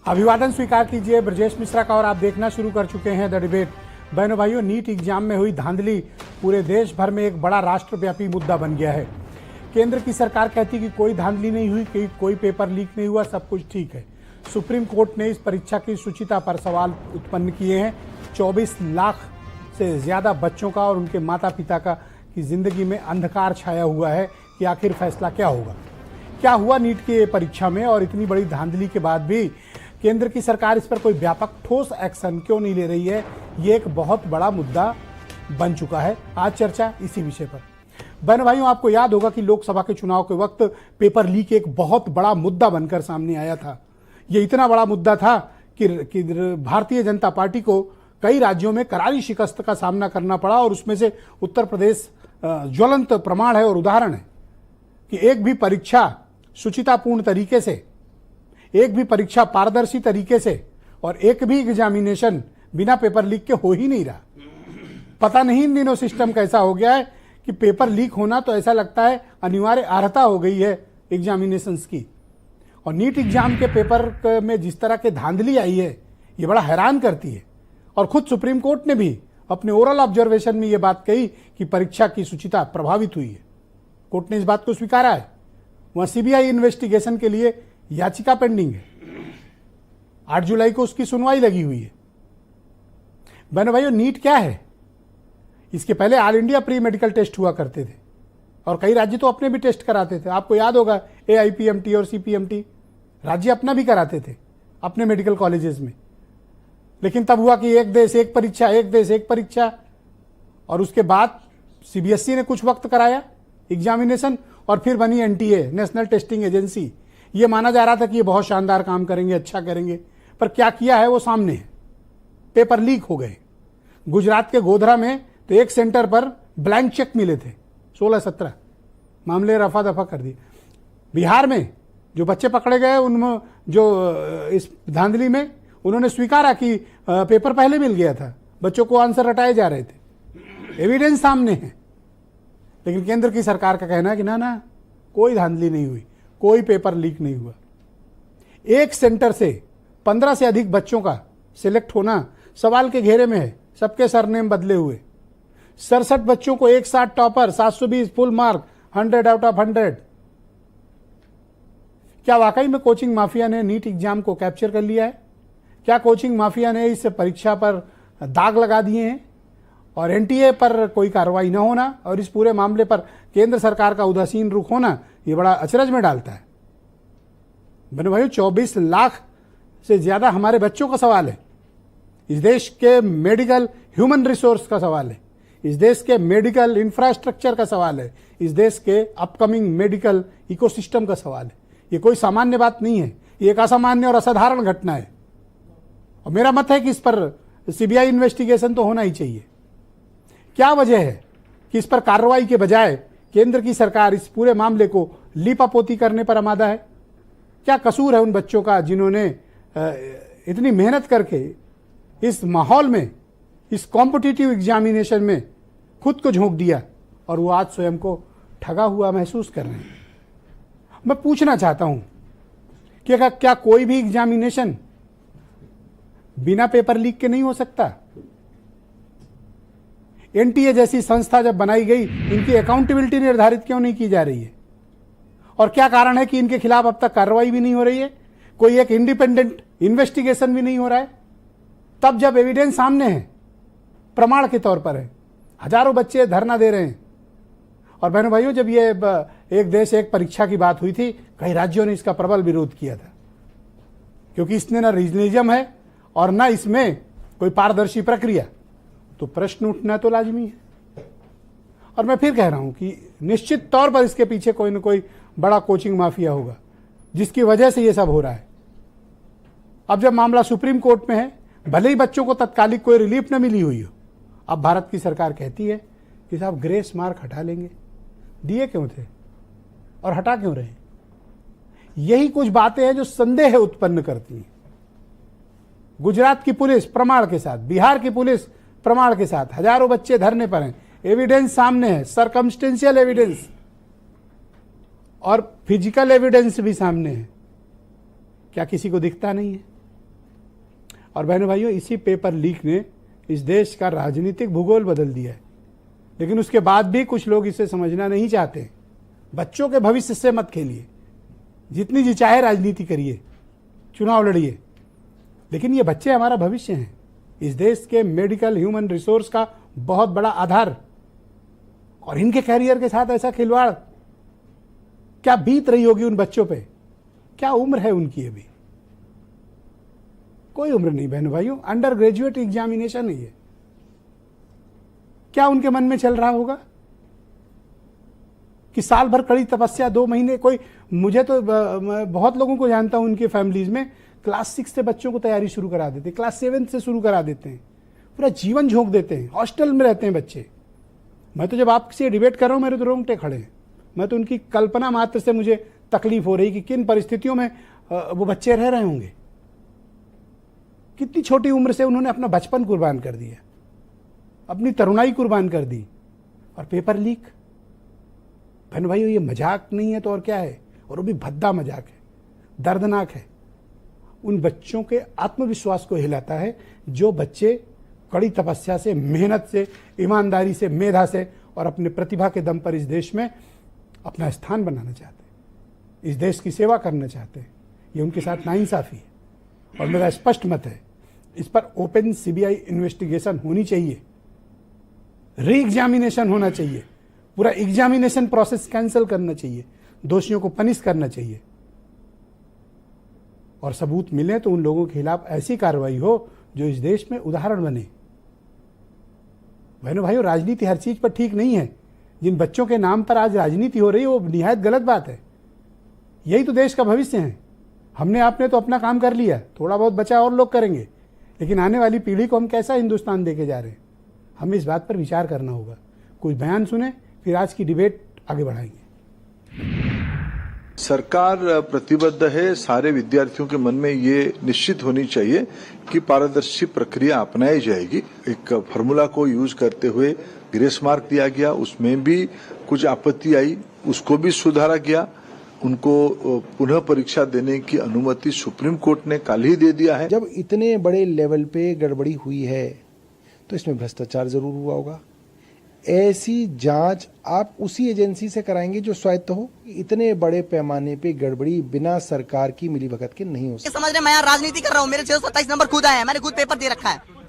अभिवादन स्वीकार कीजिए ब्रजेश मिश्रा का और आप देखना शुरू कर चुके हैं द डिबेट। बहनों भाइयों, नीट एग्जाम में हुई धांधली पूरे देश भर में एक बड़ा राष्ट्रव्यापी मुद्दा बन गया है। केंद्र की सरकार कहती कि कोई धांधली नहीं हुई, कि कोई पेपर लीक नहीं हुआ, सब कुछ ठीक है। सुप्रीम कोर्ट ने इस परीक्षा की शुचिता पर सवाल उत्पन्न किए हैं। 24 लाख से ज्यादा बच्चों का और उनके माता पिता का की जिंदगी में अंधकार छाया हुआ है कि आखिर फैसला क्या होगा। क्या हुआ नीट की परीक्षा में, और इतनी बड़ी धांधली के बाद भी केंद्र की सरकार इस पर कोई व्यापक ठोस एक्शन क्यों नहीं ले रही है, ये एक बहुत बड़ा मुद्दा बन चुका है। आज चर्चा इसी विषय पर। बहन भाइयों, आपको याद होगा कि लोकसभा के चुनाव के वक्त पेपर लीक एक बहुत बड़ा मुद्दा बनकर सामने आया था। ये इतना बड़ा मुद्दा था कि भारतीय जनता पार्टी को कई राज्यों में करारी शिकस्त का सामना करना पड़ा, और उसमें से उत्तर प्रदेश ज्वलंत प्रमाण है और उदाहरण है कि एक भी परीक्षा शुचितापूर्ण तरीके से, एक भी परीक्षा पारदर्शी तरीके से, और एक भी एग्जामिनेशन बिना पेपर लीक के हो ही नहीं रहा। पता नहीं इन दिनों सिस्टम कैसा हो गया है कि पेपर लीक होना तो ऐसा लगता है अनिवार्य अर्हता हो गई है एग्जामिनेशंस की। और नीट एग्जाम के पेपर में जिस तरह के धांधली आई है, ये बड़ा हैरान करती है। और खुद सुप्रीम कोर्ट ने भी अपने ओरल ऑब्जर्वेशन में ये बात कही कि परीक्षा की शुचिता प्रभावित हुई है। कोर्ट ने इस बात को स्वीकारा है। वहां सीबीआई इन्वेस्टिगेशन के लिए याचिका पेंडिंग है। 8 जुलाई को उसकी सुनवाई लगी हुई है। बहनों भाइयों, नीट क्या है? इसके पहले all India pre medical test हुआ करते थे, और कई राज्य तो अपने भी टेस्ट कराते थे। आपको याद होगा AIPMT और CPMT राज्य अपना भी कराते थे अपने मेडिकल कॉलेजेस में। लेकिन तब हुआ कि एक देश एक परीक्षा, एक देश एक परीक्षा, और उसके बाद CBSE ने कुछ वक्त कराया एग्जामिनेशन, और फिर बनी NTA, नेशनल टेस्टिंग एजेंसी। ये माना जा रहा था कि ये बहुत शानदार काम करेंगे, अच्छा करेंगे, पर क्या किया है वो सामने है। पेपर लीक हो गए। गुजरात के गोधरा में तो एक सेंटर पर ब्लैंक चेक मिले थे, 16-17 मामले रफा दफा कर दिए। बिहार में जो बच्चे पकड़े गए, उनमें जो इस धांधली में उन्होंने स्वीकारा कि पेपर पहले मिल गया था, बच्चों को आंसर रटाए जा रहे थे, एविडेंस सामने है। लेकिन केंद्र की सरकार का कहना है कि ना, कोई धांधली नहीं हुई, कोई पेपर लीक नहीं हुआ। एक सेंटर से 15 से अधिक बच्चों का सिलेक्ट होना सवाल के घेरे में है। सबके सरनेम बदले हुए। 67 बच्चों को एक साथ topper, 720 full mark, 100 out of 100। क्या वाकई में कोचिंग माफिया ने नीट एग्जाम को कैप्चर कर लिया है? क्या कोचिंग माफिया ने इस परीक्षा पर दाग लगा दिए हैं, और NTA पर कोई कार्रवाई न होना और इस पूरे मामले पर केंद्र सरकार का उदासीन रुख होना ये बड़ा अचरज में डालता है। बहनों भाइयों, 24 लाख से ज्यादा हमारे बच्चों का सवाल है। इस देश के मेडिकल ह्यूमन रिसोर्स का सवाल है। इस देश के मेडिकल इंफ्रास्ट्रक्चर का सवाल है। इस देश के अपकमिंग मेडिकल इकोसिस्टम का सवाल है। ये कोई सामान्य बात नहीं है, ये एक असामान्य और असाधारण घटना है। और मेरा मत है कि इस पर CBI इन्वेस्टिगेशन तो होना ही चाहिए। क्या वजह है कि इस पर कार्रवाई के बजाय केंद्र की सरकार इस पूरे मामले को लीपापोती करने पर आमादा है? क्या कसूर है उन बच्चों का जिन्होंने इतनी मेहनत करके इस माहौल में, इस कॉम्पिटिटिव एग्जामिनेशन में खुद को झोंक दिया, और वो आज स्वयं को ठगा हुआ महसूस कर रहे हैं? मैं पूछना चाहता हूं कि क्या कोई भी एग्जामिनेशन बिना पेपर लीक के नहीं हो सकता? NTA जैसी संस्था जब बनाई गई, इनकी अकाउंटेबिलिटी निर्धारित क्यों नहीं की जा रही है? और क्या कारण है कि इनके खिलाफ अब तक कार्रवाई भी नहीं हो रही है? कोई एक इंडिपेंडेंट इन्वेस्टिगेशन भी नहीं हो रहा है? तब जब एविडेंस सामने है, प्रमाण के तौर पर है, हजारों बच्चे धरना दे रहे हैं। और बहनों भाइयों, जब ये एक देश एक परीक्षा की बात हुई थी, कई राज्यों ने इसका प्रबल विरोध किया था, क्योंकि इसमें ना रीजनलिज्म है और ना इसमें कोई पारदर्शी प्रक्रिया। तो प्रश्न उठना तो लाजमी है। और मैं फिर कह रहा हूं कि निश्चित तौर पर इसके पीछे कोई ना कोई बड़ा कोचिंग माफिया होगा, जिसकी वजह से ये सब हो रहा है। अब जब मामला सुप्रीम कोर्ट में है, भले ही बच्चों को तत्कालिक कोई रिलीफ न मिली हुई हो, अब भारत की सरकार कहती है कि साहब ग्रेस मार्क हटा लेंगे। दिए क्यों थे और हटा क्यों रहे? यही कुछ बातें हैं जो संदेह उत्पन्न करती हैं। गुजरात की पुलिस प्रमाण के साथ, बिहार की पुलिस प्रमाण के साथ, हजारों बच्चे धरने पर हैं, एविडेंस सामने है, सर्कमस्टेंशियल एविडेंस और फिजिकल एविडेंस भी सामने है। क्या किसी को दिखता नहीं है? और बहनों भाइयों, इसी पेपर लीक ने इस देश का राजनीतिक भूगोल बदल दिया है। लेकिन उसके बाद भी कुछ लोग इसे समझना नहीं चाहते। बच्चों के भविष्य से मत खेलिए, जितनी जी चाहे राजनीति करिए, चुनाव लड़िए, लेकिन ये बच्चे हमारा भविष्य हैं, इस देश के मेडिकल ह्यूमन रिसोर्स का बहुत बड़ा आधार। और इनके कैरियर के साथ ऐसा खिलवाड़, क्या बीत रही होगी उन बच्चों पे? क्या उम्र है उनकी? अभी कोई उम्र नहीं बहनों भाइयों, अंडर ग्रेजुएट एग्जामिनेशन है ये। क्या उनके मन में चल रहा होगा कि साल भर कड़ी तपस्या, 2 महीने, कोई, मुझे तो बहुत लोगों को जानता हूं उनके फैमिलीज में, क्लास 6 से बच्चों को तैयारी शुरू करा देते, क्लास 7 से शुरू करा देते हैं, पूरा जीवन झोंक देते हैं, हॉस्टल में रहते हैं बच्चे। मैं तो जब आपसे डिबेट कर रहा हूं, मेरे तो रोंगटे खड़े हैं। मैं तो उनकी कल्पना मात्र से मुझे तकलीफ हो रही कि किन परिस्थितियों में वो बच्चे रह रहे होंगे। कितनी छोटी उम्र से उन्होंने अपना बचपन कुर्बान कर दिया, अपनी तरुणाई कुर्बान कर दी, और पेपर लीक। बहन भाइयों, ये मजाक नहीं है तो और क्या है? और वो भी भद्दा मजाक है, दर्दनाक है। उन बच्चों के आत्मविश्वास को हिलाता है जो बच्चे कड़ी तपस्या से, मेहनत से, ईमानदारी से, मेधा से और अपने प्रतिभा के दम पर इस देश में अपना स्थान बनाना चाहते हैं, इस देश की सेवा करना चाहते हैं। ये उनके साथ नाइंसाफी है और मेरा स्पष्ट मत है, इस पर ओपन सीबीआई इन्वेस्टिगेशन होनी चाहिए, री एग्जामिनेशन होना चाहिए, पूरा एग्जामिनेशन प्रोसेस कैंसिल करना चाहिए, दोषियों को पनिश करना चाहिए, और सबूत मिले तो उन लोगों के खिलाफ ऐसी कार्रवाई हो जो इस देश में उदाहरण बने। बहनों भाइयों, राजनीति हर चीज पर ठीक नहीं है। जिन बच्चों के नाम पर आज राजनीति हो रही है वो निहायत गलत बात है। यही तो देश का भविष्य है। हमने आपने तो अपना काम कर लिया, थोड़ा बहुत बचा और लोग करेंगे, लेकिन आने वाली पीढ़ी को हम कैसा हिंदुस्तान देके जा रहे हैं, हमें इस बात पर विचार करना होगा। कुछ बयान सुने, फिर आज की डिबेट आगे बढ़ाएंगे। सरकार प्रतिबद्ध है, सारे विद्यार्थियों के मन में ये निश्चित होनी चाहिए कि पारदर्शी प्रक्रिया अपनाई जाएगी। एक फार्मूला को यूज करते हुए ग्रेस मार्क दिया गया, उसमें भी कुछ आपत्ति आई, उसको भी सुधारा गया। उनको पुनः परीक्षा देने की अनुमति सुप्रीम कोर्ट ने कल ही दे दिया है। जब इतने बड़े लेवल पे गड़बड़ी हुई है तो इसमें भ्रष्टाचार जरूर हुआ होगा। ऐसी जांच आप उसी एजेंसी से कराएंगे जो स्वायत्त हो। इतने बड़े पैमाने पे गड़बड़ी बिना सरकार की मिलीभगत के नहीं हो सकती। समझ रहे, मैं यहाँ राजनीति कर रहा हूँ, मेरे 627 नंबर खुद आए हैं, मैंने खुद पेपर दे रखा है।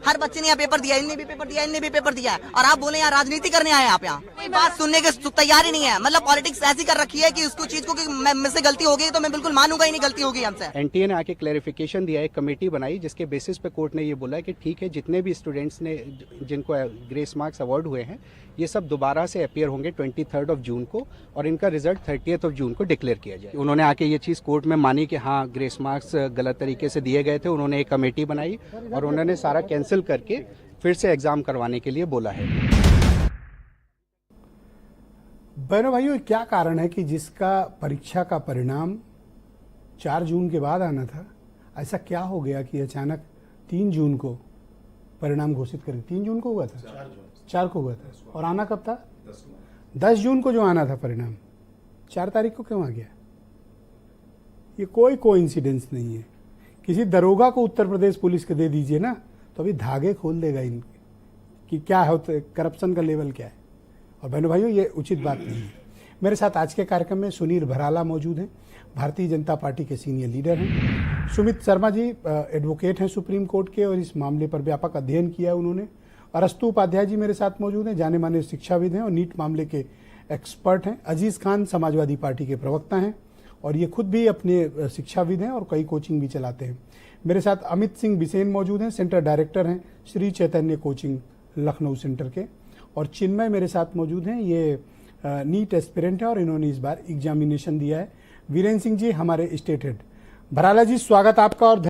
हर बच्चे ने यहाँ पेपर दिया, इनने भी पेपर दिया, इनने भी पेपर दिया है, और आप बोले यहाँ राजनीति करने आए आप यहाँ। कोई बात सुनने के तैयार ही नहीं है। मतलब पॉलिटिक्स ऐसी कर रखी है कि उसको चीज को कि मुझसे गलती हो गई तो मैं बिल्कुल मानूंगा ही नहीं गलती होगी हमसे। एनटीए ने आके क्लैरिफिकेशन दिया, एक कमेटी बनाई जिसके बेसिस पे कोर्ट ने ये बोला कि ठीक है, जितने भी स्टूडेंट्स ने जिनको ग्रेस मार्क्स अवार्ड हुए हैं ये सब दोबारा से अपीयर होंगे 23 जून को, और इनका रिजल्ट 30 जून को डिक्लेयर किया जाए। उन्होंने आके ये चीज़ कोर्ट में मानी कि हाँ, ग्रेस मार्क्स गलत तरीके से दिए गए थे। उन्होंने एक कमेटी बनाई और उन्होंने सारा कैंसिल करके फिर से एग्जाम करवाने के लिए बोला है। बहनों भाइयों, क्या कारण है कि जिसका परीक्षा का परिणाम 4 जून के बाद आना था, ऐसा क्या हो गया कि अचानक 3 जून को परिणाम घोषित कर? 3 जून को हुआ था, 4 को हुआ था, और आना कब था? 10 जून को जो आना था परिणाम, 4 तारीख को क्यों आ गया? ये कोई कोइंसिडेंस नहीं है। किसी दरोगा को उत्तर प्रदेश पुलिस के दे दीजिए ना, तो अभी धागे खोल देगा इनके कि क्या है, करप्शन का लेवल क्या है। और बहनों भाइयों, ये उचित बात नहीं है। मेरे साथ आज के कार्यक्रम में सुनील भराला मौजूद हैं, भारतीय जनता पार्टी के सीनियर लीडर हैं। सुमित शर्मा जी एडवोकेट हैं सुप्रीम कोर्ट के, और इस मामले पर व्यापक अध्ययन किया है उन्होंने। अरस्तु उपाध्याय जी मेरे साथ मौजूद हैं, जाने माने शिक्षाविद हैं और नीट मामले के एक्सपर्ट हैं। अजीज खान समाजवादी पार्टी के प्रवक्ता हैं और ये खुद भी अपने शिक्षाविद हैं और कई कोचिंग भी चलाते हैं। मेरे साथ अमित सिंह बिसेन मौजूद हैं, सेंटर डायरेक्टर हैं श्री चैतन्य कोचिंग लखनऊ सेंटर के। और चिन्मय मेरे साथ मौजूद हैं, ये नीट एस्पिरेंट है और इन्होंने इस बार एग्जामिनेशन दिया है। वीरेंद्र सिंह जी हमारे स्टेट हेड। भराला जी, स्वागत आपका और